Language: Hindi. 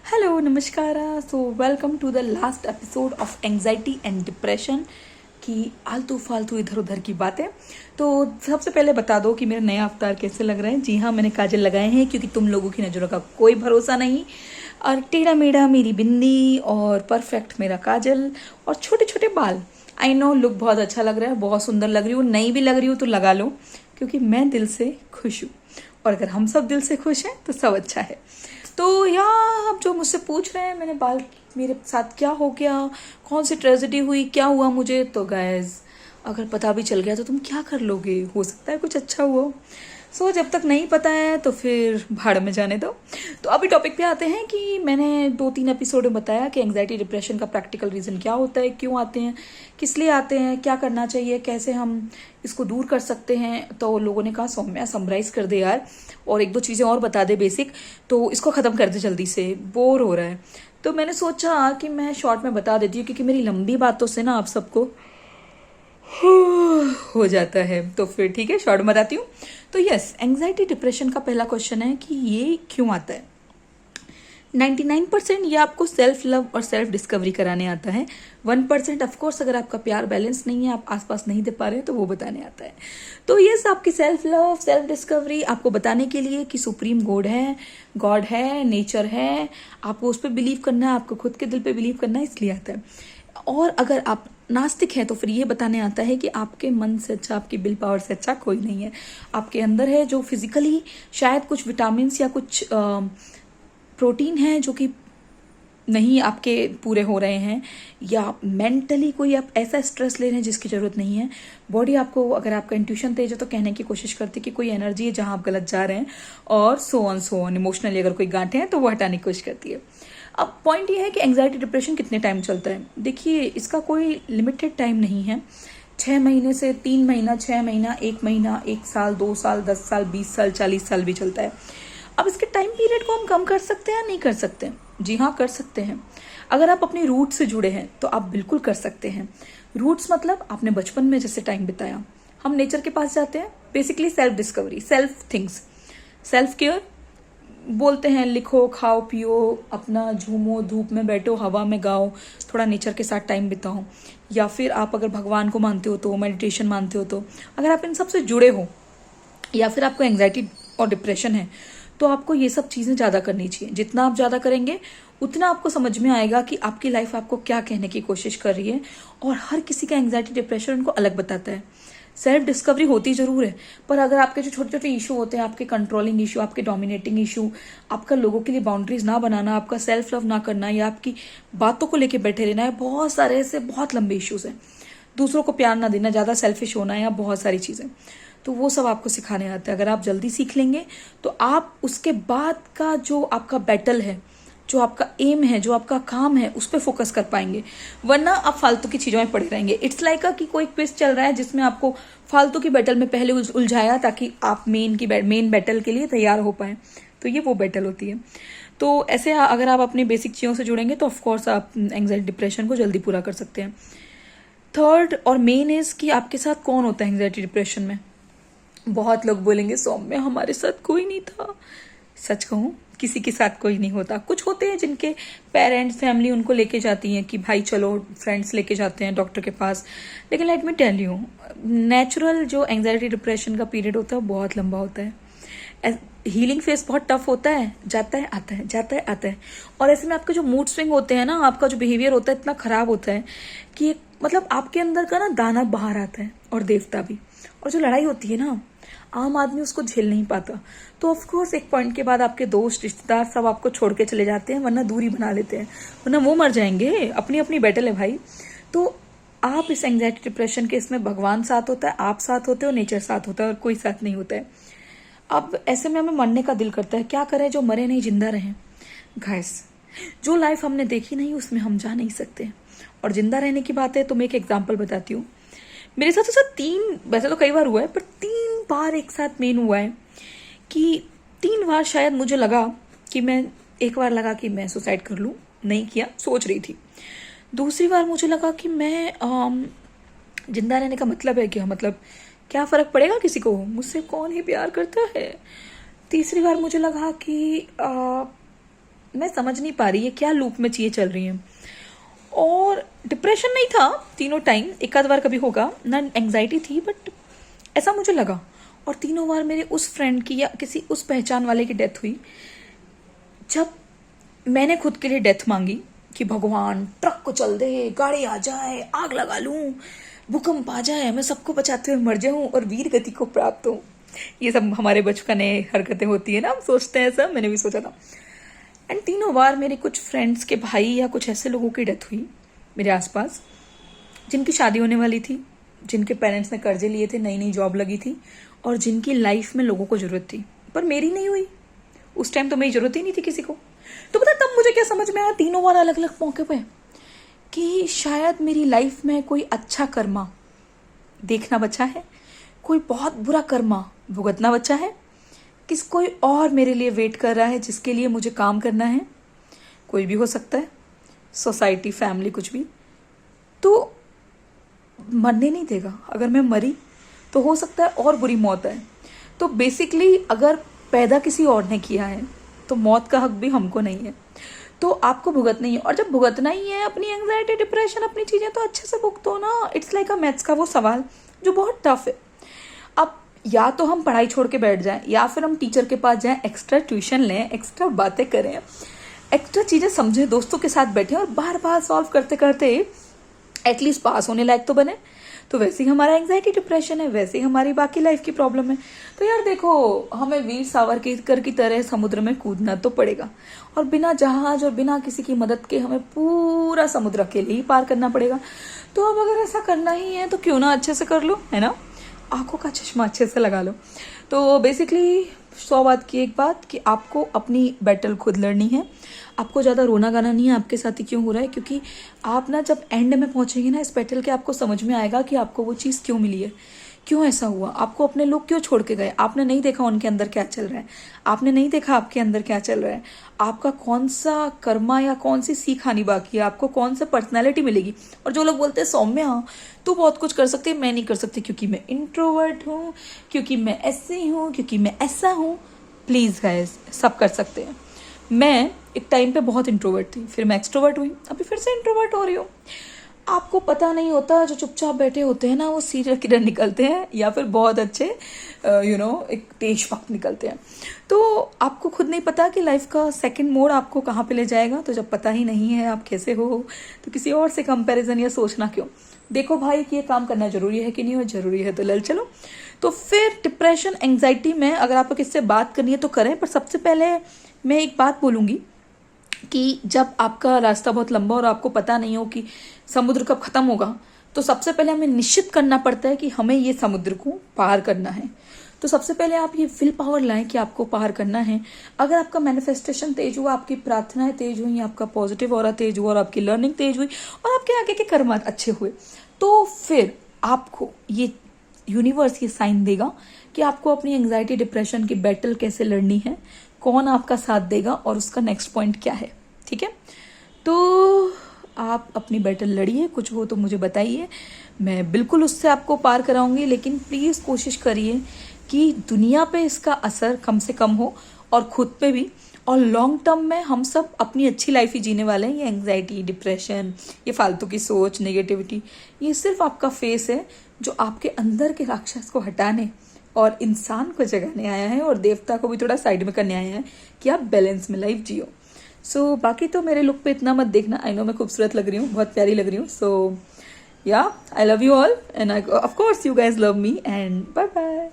हेलो नमस्कार। So welcome to the last episode of anxiety and depression की आलतू फालतू इधर उधर की बातें। तो सबसे पहले बता दो कि मेरे नए अवतार कैसे लग रहे हैं। जी हाँ, मैंने काजल लगाए हैं क्योंकि तुम लोगों की नज़रों का कोई भरोसा नहीं। और टेढ़ा मेढ़ा मेरी बिंदी और परफेक्ट मेरा काजल और छोटे छोटे बाल। आई नो लुक बहुत अच्छा लग रहा है, बहुत सुंदर लग रही हूँ। नई भी लग रही हूँ तो लगा लो, क्योंकि मैं दिल से खुश हूँ। और अगर हम सब दिल से खुश हैं तो सब अच्छा है। तो यहाँ अब जो मुझसे पूछ रहे हैं मैंने बाल मेरे साथ क्या हो गया, कौन सी ट्रेजेडी हुई, क्या हुआ मुझे, तो गाइस अगर पता भी चल गया तो तुम क्या कर लोगे। हो सकता है कुछ अच्छा हुआ। सो जब तक नहीं पता है तो फिर भाड़ में जाने दो। तो अभी टॉपिक पे आते हैं कि मैंने 2-3 एपिसोड में बताया कि एंजाइटी डिप्रेशन का प्रैक्टिकल रीज़न क्या होता है, क्यों आते हैं, किस लिए आते हैं, क्या करना चाहिए, कैसे हम इसको दूर कर सकते हैं। तो लोगों ने कहा सौम्या समराइज कर दे यार, और 1-2 चीज़ें और बता दे बेसिक, तो इसको ख़त्म कर दे जल्दी से, बोर हो रहा है। तो मैंने सोचा कि मैं शॉर्ट में बता देती हूँ, क्योंकि मेरी लंबी बातों से ना आप सबको हो जाता है। तो फिर ठीक है, शॉर्ट में बताती हूँ। तो यस, एंजाइटी डिप्रेशन का पहला क्वेश्चन है कि ये क्यों आता है। 99% ये आपको सेल्फ लव और सेल्फ डिस्कवरी कराने आता है। 1% ऑफकोर्स अगर आपका प्यार बैलेंस नहीं है, आप आसपास नहीं दे पा रहे हैं, तो वो बताने आता है। तो यस, आपकी सेल्फ लव सेल्फ डिस्कवरी आपको बताने के लिए कि सुप्रीम गॉड है, नेचर है, आपको उस पर बिलीव करना है, आपको खुद के दिल पे बिलीव करना है, इसलिए आता है। और अगर आप नास्तिक हैं तो फिर ये बताने आता है कि आपके मन से अच्छा, आपकी विल पावर से अच्छा कोई नहीं है। आपके अंदर है जो फिजिकली शायद कुछ विटामिन या कुछ प्रोटीन है जो कि नहीं आपके पूरे हो रहे हैं, या मेंटली कोई आप ऐसा स्ट्रेस ले रहे हैं जिसकी ज़रूरत नहीं है। बॉडी आपको, अगर आपका इंट्यूशन तेज है तो कहने की कोशिश करती है कि कोई एनर्जी है जहां आप गलत जा रहे हैं, और सो ऑन इमोशनली अगर कोई गांठें हैं तो वो हटाने की कोशिश करती है। अब पॉइंट ये है कि एंजाइटी डिप्रेशन कितने टाइम चलता है। देखिए, इसका कोई लिमिटेड टाइम नहीं है। 6 महीने से 3 महीना, 6 महीना, 1 महीना, 1 साल, 2 साल, 10 साल, 20 साल, 40 साल भी चलता है। अब इसके टाइम पीरियड को हम कम कर सकते हैं या नहीं कर सकते? जी हाँ, कर सकते हैं। अगर आप अपनी रूट से जुड़े हैं तो आप बिल्कुल कर सकते हैं। रूट्स मतलब आपने बचपन में जैसे टाइम बिताया, हम नेचर के पास जाते हैं, basically self discovery, self things, self care बोलते हैं। लिखो, खाओ, पियो, अपना झूमो, धूप में बैठो, हवा में गाओ, थोड़ा नेचर के साथ टाइम बिताओ। या फिर आप अगर भगवान को मानते हो तो, मेडिटेशन मानते हो तो, अगर आप इन सब से जुड़े हो, या फिर आपको एंजाइटी और डिप्रेशन है, तो आपको ये सब चीज़ें ज़्यादा करनी चाहिए। जितना आप ज़्यादा करेंगे उतना आपको समझ में आएगा कि आपकी लाइफ आपको क्या कहने की कोशिश कर रही है। और हर किसी का एंजाइटी डिप्रेशन उनको अलग बताता है। सेल्फ डिस्कवरी होती ज़रूर है, पर अगर आपके जो छोटे छोटे इशू होते हैं, आपके कंट्रोलिंग इशू, आपके डोमिनेटिंग इशू, आपका लोगों के लिए बाउंड्रीज ना बनाना, आपका सेल्फ लव ना करना, या आपकी बातों को लेके बैठे रहना है, बहुत सारे ऐसे बहुत लंबे इश्यूज हैं। दूसरों को प्यार ना देना, ज़्यादा सेल्फिश होना, या बहुत सारी चीज़ें, तो वो सब आपको सिखाने आता है। अगर आप जल्दी सीख लेंगे तो आप उसके बाद का जो आपका बैटल है, जो आपका एम है, जो आपका काम है, उस पर फोकस कर पाएंगे। वरना आप फालतू की चीज़ों में पड़े रहेंगे। इट्स लाइक कि कोई क्विज चल रहा है जिसमें आपको फालतू की बैटल में पहले उलझाया ताकि आप मेन बैटल के लिए तैयार हो पाए। तो ये वो बैटल होती है। तो ऐसे अगर आप अपनी बेसिक चीज़ों से जुड़ेंगे तो ऑफकोर्स आप एंजाइटी डिप्रेशन को जल्दी पूरा कर सकते हैं। थर्ड और मेन इज कि आपके साथ कौन होता है एंजाइटी डिप्रेशन में। बहुत लोग बोलेंगे सौम्य हमारे साथ कोई नहीं था। सच कहूँ, किसी के साथ कोई नहीं होता। कुछ होते हैं जिनके पेरेंट्स, फैमिली उनको लेके जाती है कि भाई चलो, फ्रेंड्स लेके जाते हैं डॉक्टर के पास। लेकिन let me tell you, natural जो एंजाइटी डिप्रेशन का पीरियड होता है बहुत लंबा होता है। हीलिंग फेस बहुत टफ होता है, जाता है आता है, जाता है आता है। और ऐसे में आपके जो मूड स्विंग होते हैं ना, आपका जो बिहेवियर होता है इतना खराब होता है कि मतलब आपके अंदर का ना दानव बाहर आता है, और देवता भी। और जो लड़ाई होती है ना, आम आदमी उसको झेल नहीं पाता। तो ऑफकोर्स एक पॉइंट के बाद आपके दोस्त, रिश्तेदार सब आपको छोड़ के चले जाते हैं, वरना दूरी बना लेते हैं, वरना वो मर जाएंगे। अपनी अपनी बैटल है भाई। तो आप इस एंजाइटी डिप्रेशन के इसमें भगवान साथ होता है, आप साथ होते हो, नेचर साथ होता है, और कोई साथ नहीं होता है। अब ऐसे में हमें मरने का दिल करता है। क्या करें, जो मरे नहीं जिंदा रहे। गाइस, जो लाइफ हमने देखी नहीं उसमें हम जा नहीं सकते। और जिंदा रहने की बात है तो मैं एक एग्जाम्पल बताती हूँ। मेरे साथ ऐसा 3, वैसे तो कई बार हुआ है, पर 3 बार एक साथ मेन हुआ है कि 3 बार शायद मुझे लगा कि मैं, एक बार लगा कि मैं सुसाइड कर लूँ, नहीं किया, सोच रही थी। दूसरी बार मुझे लगा कि मैं जिंदा रहने का मतलब है क्या, मतलब क्या फ़र्क पड़ेगा किसी को, मुझसे कौन ही प्यार करता है। तीसरी बार मुझे लगा कि मैं समझ नहीं पा रही है क्या लूप में चीज़ें चल रही हैं। और डिप्रेशन नहीं था तीनों टाइम, एक आध बार कभी होगा ना, एंग्जाइटी थी, बट ऐसा मुझे लगा। और तीनों बार मेरे उस फ्रेंड की या किसी उस पहचान वाले की डेथ हुई जब मैंने खुद के लिए डेथ मांगी कि भगवान ट्रक को चल दे, गाड़ी आ जाए, आग लगा लूं, भूकंप आ जाए, मैं सबको बचाते हुए मर जाऊं और वीर गति को प्राप्त हूं। ये सब हमारे बचपने हरकतें होती है ना, हम सोचते हैं सब, मैंने भी सोचा था। एंड तीनों बार मेरे कुछ फ्रेंड्स के भाई या कुछ ऐसे लोगों की डेथ हुई मेरे आसपास, जिनकी शादी होने वाली थी, जिनके पेरेंट्स ने कर्जे लिए थे, नई नई जॉब लगी थी, और जिनकी लाइफ में लोगों को जरूरत थी, पर मेरी नहीं हुई। उस टाइम तो मेरी जरूरत ही नहीं थी किसी को। तो पता तब मुझे क्या समझ में आया तीनों बार अलग अलग मौके पे, कि शायद मेरी लाइफ में कोई अच्छा कर्मा देखना बचा है, कोई बहुत बुरा कर्मा भुगतना बचा है, किस कोई और मेरे लिए वेट कर रहा है जिसके लिए मुझे काम करना है। कोई भी हो सकता है, सोसाइटी, फैमिली, कुछ भी। तो मरने नहीं देगा। अगर मैं मरी तो हो सकता है और बुरी मौत है। तो बेसिकली अगर पैदा किसी और ने किया है तो मौत का हक भी हमको नहीं है। तो आपको भुगतना ही है, और जब भुगतना ही है अपनी एंग्जाइटी, डिप्रेशन, अपनी चीज़ें, तो अच्छे से भुगतो ना। इट्स लाइक अ मैथ्स का वो सवाल जो बहुत टफ है। अब या तो हम पढ़ाई छोड़ के बैठ जाएं, या फिर हम टीचर के पास जाएं, एक्स्ट्रा ट्यूशन लें, एक्स्ट्रा बातें करें, एक्स्ट्रा चीज़ें समझें, दोस्तों के साथ बैठें और बार बार सॉल्व करते करते एटलीस्ट पास होने लायक तो बने। तो वैसे ही हमारा एंग्जाइटी, डिप्रेशन है, वैसे ही हमारी बाकी लाइफ की प्रॉब्लम है। तो यार देखो, हमें वीर सावरकर की तरह समुद्र में कूदना तो पड़ेगा, और बिना जहाज और बिना किसी की मदद के हमें पूरा समुद्र अकेले ही पार करना पड़ेगा। तो अब अगर ऐसा करना ही है तो क्यों ना अच्छे से कर लो, है ना। आंखों का चश्मा अच्छे से लगा लो। तो बेसिकली 100 बात की एक बात, कि आपको अपनी बैटल खुद लड़नी है। आपको ज़्यादा रोना गाना नहीं है आपके साथ ही क्यों हो रहा है, क्योंकि आप ना जब एंड में पहुंचेंगे ना इस बैटल के, आपको समझ में आएगा कि आपको वो चीज़ क्यों मिली है, क्यों ऐसा हुआ, आपको अपने लोग क्यों छोड़ के गए। आपने नहीं देखा उनके अंदर क्या चल रहा है, आपने नहीं देखा आपके अंदर क्या चल रहा है, आपका कौन सा कर्मा या कौन सी सीख आनी बाकी है, आपको कौन सा पर्सनैलिटी मिलेगी। और जो लोग बोलते हैं सौम्या तू बहुत कुछ कर सकती है, मैं नहीं कर सकती क्योंकि मैं इंट्रोवर्ट हूँ, क्योंकि मैं ऐसी हूँ, क्योंकि मैं ऐसा हूँ। प्लीज़ गाइस, सब कर सकते हैं। मैं एक टाइम पे बहुत इंट्रोवर्ट थी, फिर मैं एक्सट्रोवर्ट हुई, अभी फिर से इंट्रोवर्ट हो रही हूँ। आपको पता नहीं होता, जो चुपचाप बैठे होते हैं ना वो सीरियल किलर निकलते हैं, या फिर बहुत अच्छे एक देशभक्त निकलते हैं। तो आपको खुद नहीं पता कि लाइफ का सेकंड मोड आपको कहाँ पे ले जाएगा। तो जब पता ही नहीं है आप कैसे हो, तो किसी और से कंपैरिजन या सोचना क्यों। देखो भाई कि ये काम करना जरूरी है कि नहीं, और जरूरी है तो ले चलो। तो फिर डिप्रेशन, एंग्जाइटी में अगर आपको किससे बात करनी है तो करें, पर सबसे पहले मैं एक बात बोलूँगी कि जब आपका रास्ता बहुत लंबा और आपको पता नहीं हो कि समुद्र कब खत्म होगा, तो सबसे पहले हमें निश्चित करना पड़ता है कि हमें ये समुद्र को पार करना है। तो सबसे पहले आप ये विल पावर लाएं कि आपको पार करना है। अगर आपका मैनिफेस्टेशन तेज हुआ, आपकी प्रार्थनाएं तेज हुई, आपका पॉजिटिव ऑरा तेज हुआ, और आपकी लर्निंग तेज हुई, और आपके आगे के कर्म अच्छे हुए, तो फिर आपको ये यूनिवर्स ये साइन देगा कि आपको अपनी एंग्जाइटी, डिप्रेशन की बैटल कैसे लड़नी है, कौन आपका साथ देगा, और उसका नेक्स्ट पॉइंट क्या है। ठीक है, तो आप अपनी बैटल लड़िए, कुछ हो तो मुझे बताइए, मैं बिल्कुल उससे आपको पार कराऊंगी। लेकिन प्लीज़ कोशिश करिए कि दुनिया पे इसका असर कम से कम हो, और खुद पे भी। और लॉन्ग टर्म में हम सब अपनी अच्छी लाइफ ही जीने वाले हैं। ये एंग्जाइटी, डिप्रेशन, ये फालतू की सोच, नेगेटिविटी, ये सिर्फ आपका फेस है जो आपके अंदर के राक्षस को हटाने और इंसान को जगाने आया है, और देवता को भी थोड़ा साइड में करने आया है कि आप बैलेंस में लाइफ जियो। सो बाकी तो मेरे लुक पे इतना मत देखना। आई नो मैं खूबसूरत लग रही हूँ, बहुत प्यारी लग रही हूँ। So yeah I love you all, and of course you guys love me, and bye bye.